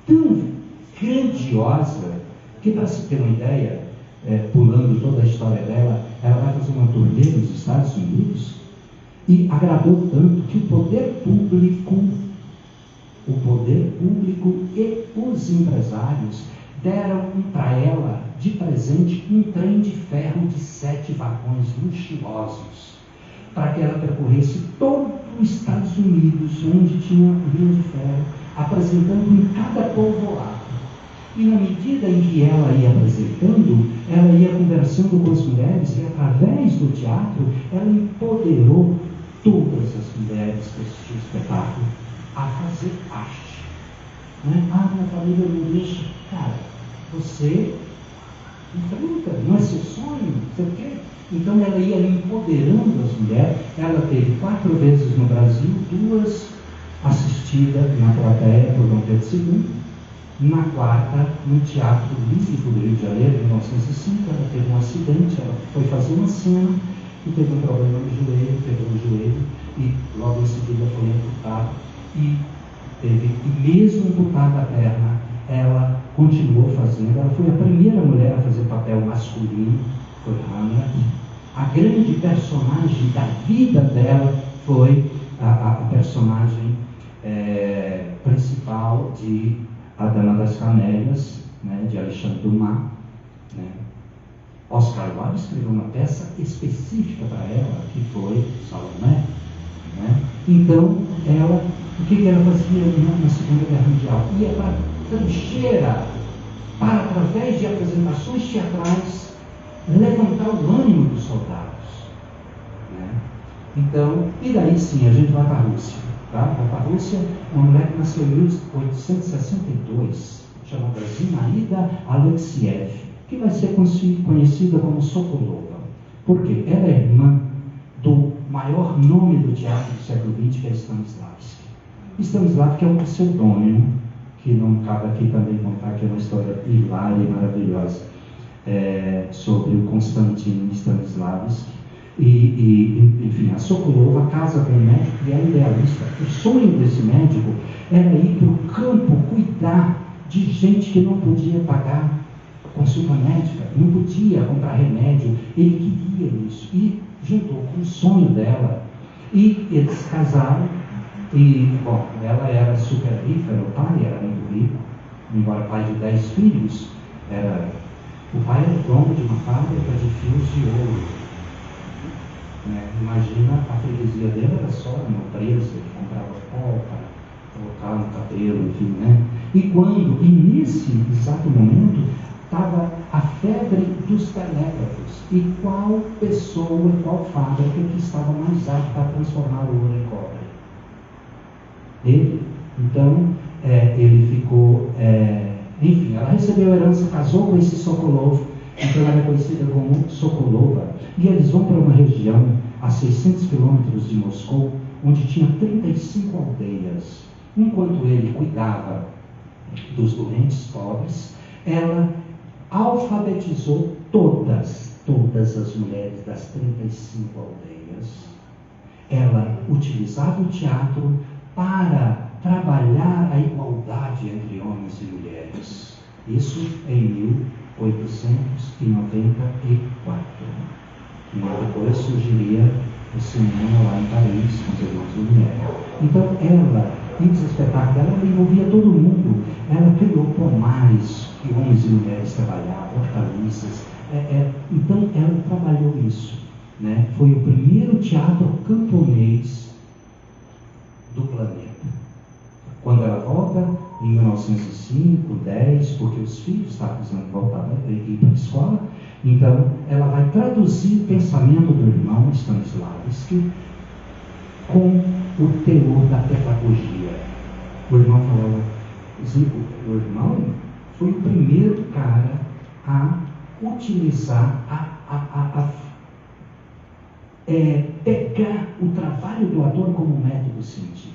tão grandiosa que, para se ter uma ideia, pulando toda a história dela, ela vai fazer uma turnê nos Estados Unidos e agradou tanto que o poder público e os empresários deram para ela de presente um trem de ferro de 7 vagões luxuosos, para que ela percorresse todo os Estados Unidos, onde tinha linha de ferro, apresentando em cada povoado. E na medida em que ela ia apresentando, ela ia conversando com as mulheres e, através do teatro, ela empoderou todas as mulheres que assistiam o espetáculo a fazer arte. Né? Minha família não deixa. Cara, você enfrenta, não é seu sonho, não sei o quê. Então ela ia empoderando as mulheres. Ela teve 4 vezes no Brasil, 2 assistidas na plateia por Dom Pedro II. Na 4ª, no Teatro Lírico do Rio de Janeiro, em 1905, ela teve um acidente, ela foi fazer uma cena e teve um problema no joelho, pegou o joelho e logo em seguida foi amputada. E mesmo amputada a perna, ela continuou fazendo. Ela foi a primeira mulher a fazer papel masculino, foi Hamlet. A grande personagem da vida dela foi a personagem principal de A Dama das Camélias, né, de Alexandre Dumas, né. Oscar Wilde escreveu uma peça específica para ela, que foi Salomé, né. Então, ela, o que ela fazia na Segunda Guerra Mundial? Ia para a trincheira, para, através de apresentações teatrais, levantar o ânimo dos soldados, né. Então, e daí sim, a gente vai para a Rússia. Tá? Para a Rússia, uma mulher que nasceu em 1862, chamada Zinaida Alexiev, que vai ser conhecida como Sokolova. Por quê? Ela é irmã do maior nome do teatro do século XX, que é Stanislavski. Stanislavski é um pseudônimo, que não cabe aqui também contar, que é uma história hilária e maravilhosa, sobre o Konstantin Stanislavski. Enfim, a Sokolova casa com um médico que é idealista. O sonho desse médico era ir para o campo cuidar de gente que não podia pagar consulta médica, não podia comprar remédio. Ele queria isso e juntou com o sonho dela. E eles casaram. E, bom, ela era super rica, o pai era muito rico, embora pai de 10 filhos, o pai era dono de uma fábrica de fios de ouro. Imagina, a freguesia dele era só uma presa que comprava pó para colocar no cabelo, enfim, né? E nesse exato momento, estava a febre dos telégrafos. E qual pessoa, qual fábrica que estava mais apta a transformar o ouro em cobre? Ele. Então, ele ficou... enfim, ela recebeu a herança, casou com esse Sokolov, então ela é conhecida como Sokolova. E eles vão para uma região a 600 quilômetros de Moscou, onde tinha 35 aldeias. Enquanto ele cuidava dos doentes pobres, ela alfabetizou todas as mulheres das 35 aldeias. Ela utilizava o teatro para trabalhar a igualdade entre homens e mulheres. Isso em 1894. E depois surgiria o cinema lá em Paris, com os irmãos Lumière. Então ela, nesse espetáculo dela, ela envolvia todo mundo. Ela criou pomares que homens e mulheres trabalhavam, hortaliças. Então ela trabalhou isso, né? Foi o primeiro teatro camponês do planeta. Quando ela volta, em 1905, 10, porque os filhos estavam precisando voltar e ir para a escola, então ela vai traduzir o pensamento do irmão Stanislavski com o teor da pedagogia. O irmão falava, o irmão foi o primeiro cara a utilizar, pegar o trabalho do ator como método científico.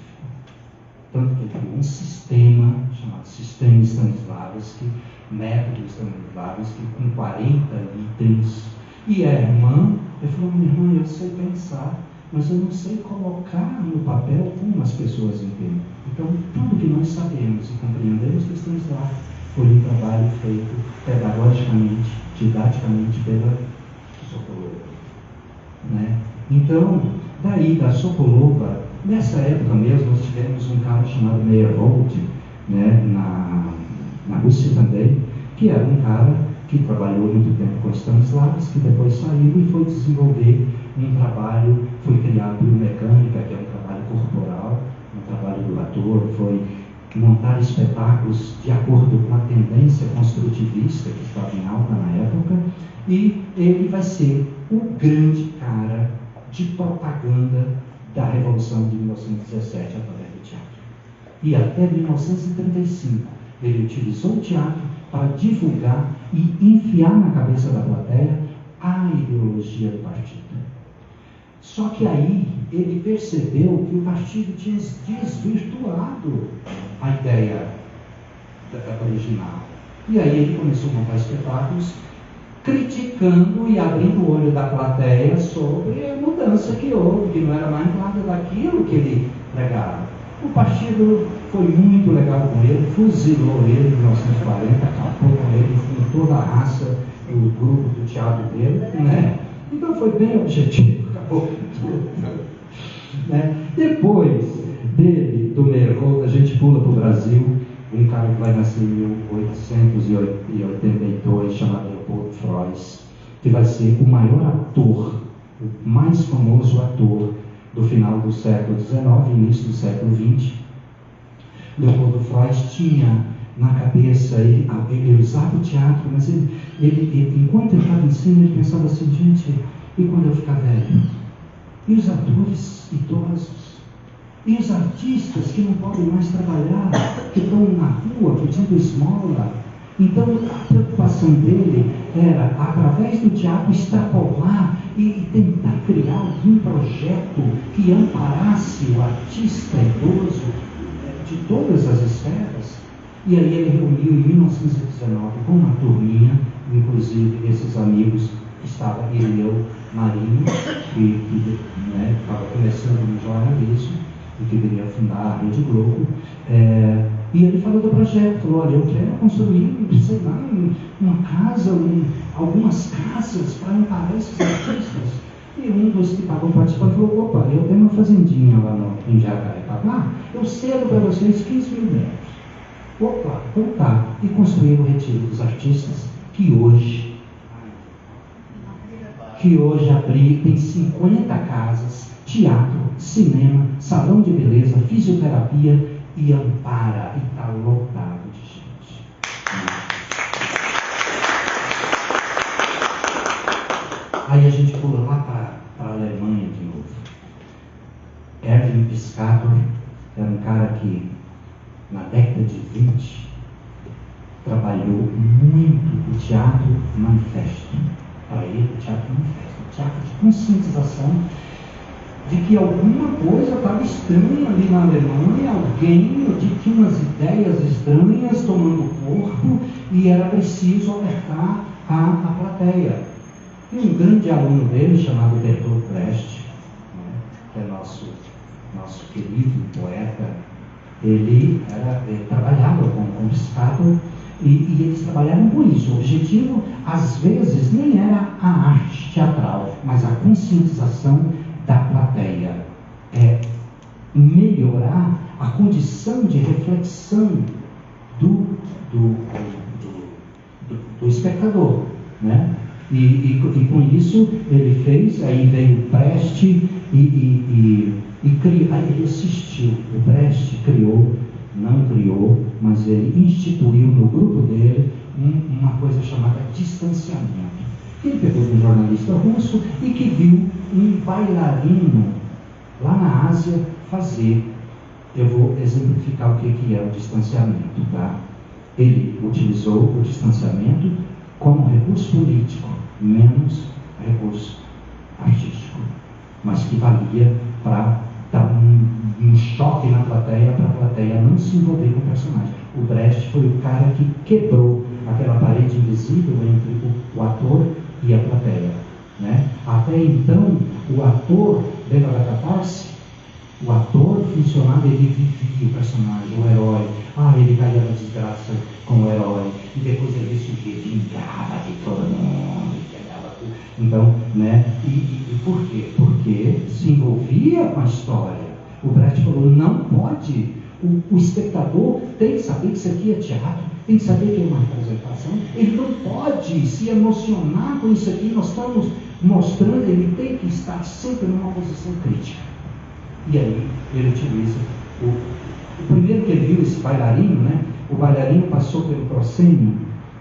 Tanto que ele criou um sistema chamado Sistema Stanislavski, método Stanislavski, com 40 itens. E a irmã, ele falou, minha irmã, eu sei pensar, mas eu não sei colocar no papel como as pessoas entendem. Então, tudo que nós sabemos e compreendemos do Stanislavski foi um trabalho feito pedagogicamente, didaticamente pela Sokolova. Né? Então, daí da Sokolova, nessa época mesmo, nós tivemos um cara chamado Meyerhold, né, na Rússia também, que era um cara que trabalhou muito tempo com Stanislavski, que depois saiu e foi desenvolver um trabalho, foi criar biomecânica, que é um trabalho corporal, um trabalho do ator, foi montar espetáculos de acordo com a tendência construtivista que estava em alta na época, e ele vai ser o grande cara de propaganda da Revolução de 1917 através do teatro. E até 1935 ele utilizou o teatro para divulgar e enfiar na cabeça da plateia a ideologia do partido. Só que aí ele percebeu que o partido tinha desvirtuado a ideia original. E aí ele começou a montar espetáculos criticando e abrindo o olho da plateia sobre a mudança que houve, que não era mais nada daquilo que ele pregava. O partido foi muito legal com ele, fuzilou ele em 1940, acabou com ele, com toda a raça do grupo do teatro dele, né? Então foi bem objetivo, acabou com tudo. Né? Depois dele, do Meyerhold, a gente pula para o Brasil, um cara que vai nascer em 1882, chamado Leopold Freud, que vai ser o maior ator, o mais famoso ator do final do século XIX e início do século XX. Leopold Freud tinha na cabeça, ele usava o teatro, mas ele enquanto ele estava em cima, ele pensava assim, gente, e quando eu ficar velho? E os atores idosos? E os artistas que não podem mais trabalhar, que estão na rua pedindo esmola? Então a preocupação dele era, através do teatro, extrapolar e tentar criar um projeto que amparasse o artista idoso de todas as esferas. E aí ele reuniu em 1919 com uma turminha, inclusive esses amigos, estava Irineu Marinho, que estava começando no jornalismo, e que viria fundar a Rede Globo, e ele falou do projeto, falou, olha, eu quero construir, sei lá, uma casa, algumas casas para amparar esses artistas. E um dos que estavam participando falou, opa, eu tenho uma fazendinha lá em Jacarecabá, eu cedo para vocês 15 mil metros. Opa, então tá. E construíram o Retiro dos Artistas, que hoje tem 50 casas, teatro, cinema, salão de beleza, fisioterapia e ampara, e está lotado de gente. Aí a gente pula lá para a Alemanha de novo. Erwin Piscator era um cara que, na década de 20, trabalhou muito o teatro manifesto. Para ele, o teatro manifesto, o teatro de conscientização de que alguma coisa estava estranha ali na Alemanha, alguém tinha umas ideias estranhas tomando corpo e era preciso alertar a plateia. E um grande aluno dele, chamado Bertolt Brecht, né, que é nosso querido poeta, ele trabalhava com Piscator e eles trabalhavam com isso. O objetivo, às vezes, nem era a arte teatral, mas a conscientização da plateia. É melhorar a condição de reflexão do espectador, né? E com isso ele fez, aí veio o Brecht e ele assistiu. O Brecht não criou, mas ele instituiu no grupo dele uma coisa chamada distanciamento. Ele pegou de um jornalista russo e que viu um bailarino lá na Ásia fazer. Eu vou exemplificar o que é o distanciamento, tá? Ele utilizou o distanciamento como recurso político, menos recurso artístico, mas que valia para dar um choque na plateia, para a plateia não se envolver com o personagem. O Brecht foi o cara que quebrou aquela parede invisível entre o ator e a plateia, né? Até então, o ator, dentro da catarse, o ator funcionava, ele vivia o personagem, o herói. Ele caía na desgraça com o herói, e depois ele se vingava de todo mundo, pegava tudo. Então, né? E por quê? Porque se envolvia com a história. O Brecht falou, não pode. O espectador tem que saber que isso aqui é teatro, tem que saber que é uma representação. Ele não pode se emocionar com isso aqui. Nós estamos mostrando, ele tem que estar sempre numa posição crítica. E aí ele utiliza o primeiro que ele viu, esse bailarino, né? O bailarino passou pelo proscênio.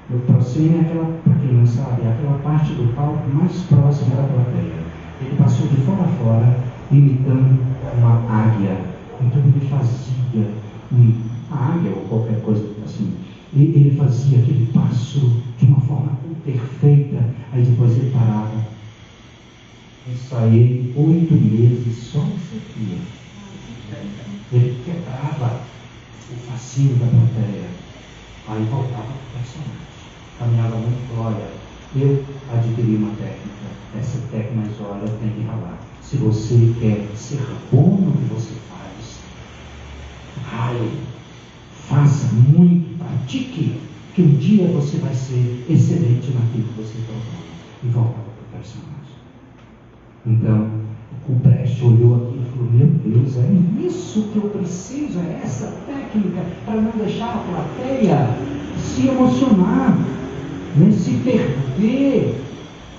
O proscênio é aquela, para quem não sabe, é aquela parte do palco mais próxima da plateia. Ele passou de fora a fora, imitando uma águia. Então ele fazia uma águia ou qualquer coisa assim. Ele fazia aquele passo de uma forma perfeita. Aí depois ele parava. Ensaiei 8 meses só isso aqui. Ele quebrava o fascínio da plateia. Aí voltava para o personagem. Caminhava muito, olha, eu adquiri uma técnica. Essa técnica, mas olha, tem que ralar. Se você quer ser bom no que você faz, rale, faça muito, pratique, que um dia você vai ser excelente naquilo que você propõe. E voltava para o personagem. Então, o Brecht olhou aqui e falou, meu Deus, é isso que eu preciso, é essa técnica para não deixar a plateia se emocionar, né, se perder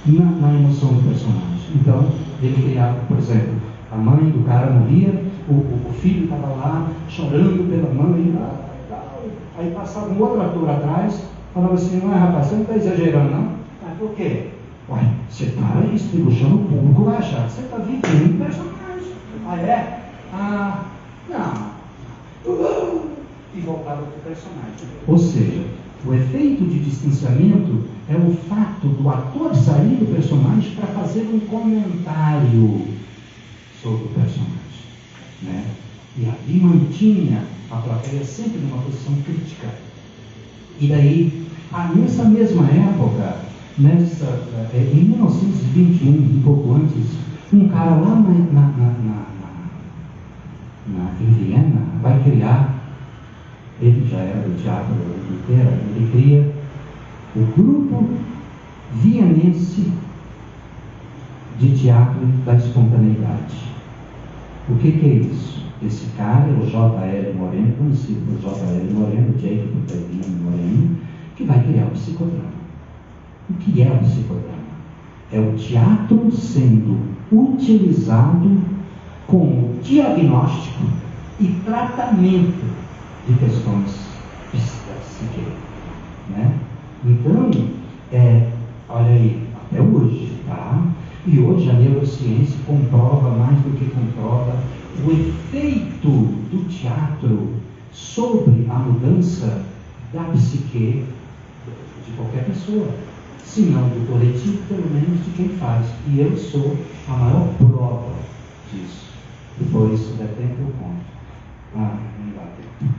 na emoção do personagem. Então, ele criava, por exemplo, a mãe do cara morria, o filho estava lá chorando pela mãe, aí passava um outro ator atrás, falava assim, não é rapaz, você não está exagerando não? Mas por quê? Ué, você está estribuchando, o público vai achar que você está vivendo um personagem. Não. E voltava para o personagem. Ou seja, o efeito de distanciamento é o fato do ator sair do personagem para fazer um comentário sobre o personagem, né? E ali mantinha a plateia sempre numa posição crítica. E daí, nessa mesma época, em 1921, um pouco antes, um cara lá em Viena vai criar, ele já era do teatro inteiro, ele cria o grupo vienense de teatro da espontaneidade. O que é isso? Esse cara é o J.L. Moreno, conhecido por J.L. Moreno, Jacob Moreno, que vai criar o psicodrama. O que é o psicodrama? É o teatro sendo utilizado como diagnóstico e tratamento de questões psíquicas, né? Então, olha aí, até hoje, tá? E hoje a neurociência comprova, mais do que comprova, o efeito do teatro sobre a mudança da psique de qualquer pessoa, se não do coletivo, pelo menos de quem faz. E eu sou a maior prova disso. Depois, se der tempo, eu conto. Não dá tempo.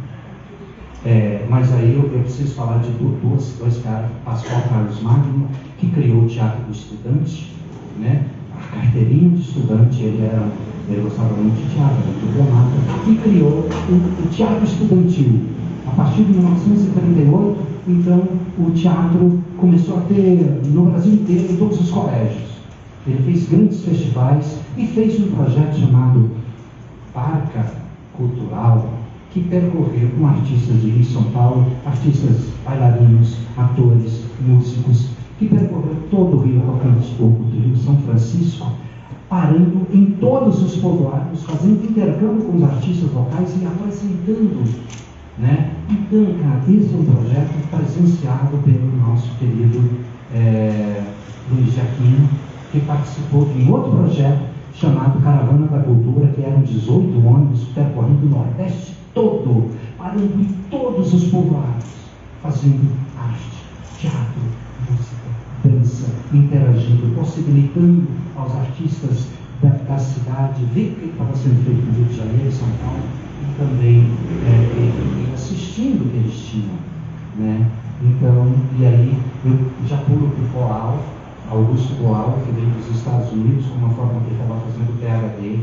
Mas aí eu preciso falar de dois caras. Pascoal Carlos Magno, que criou o Teatro do Estudante, né? A carteirinha de estudante, ele gostava muito de teatro, era um diplomata, e criou o Teatro Estudantil. A partir de 1938, então, o teatro começou a ter no Brasil inteiro, em todos os colégios. Ele fez grandes festivais e fez um projeto chamado Barca Cultural, que percorreu com artistas de Rio e São Paulo, artistas bailarinos, atores, músicos, que percorreu todo o Rio Acapulco, do Rio São Francisco, parando em todos os povoados, fazendo intercâmbio com os artistas locais e apresentando, né? Então, cara, esse é um projeto presenciado pelo nosso querido Luiz de Aquino, que participou de um outro projeto chamado Caravana da Cultura, que eram 18 ônibus percorrendo o Nordeste todo, parando em todos os povoados, fazendo arte, teatro, música, dança, interagindo, possibilitando aos artistas da cidade ver o que estava sendo feito no Rio de Janeiro e São Paulo, e também assistindo o que eles tinham, né? Então, e aí eu já pulo para o Boal, Augusto Boal, que veio dos Estados Unidos, com uma forma que estava fazendo PhD,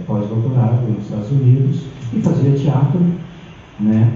pós-doutorado nos Estados Unidos, e fazia teatro, né?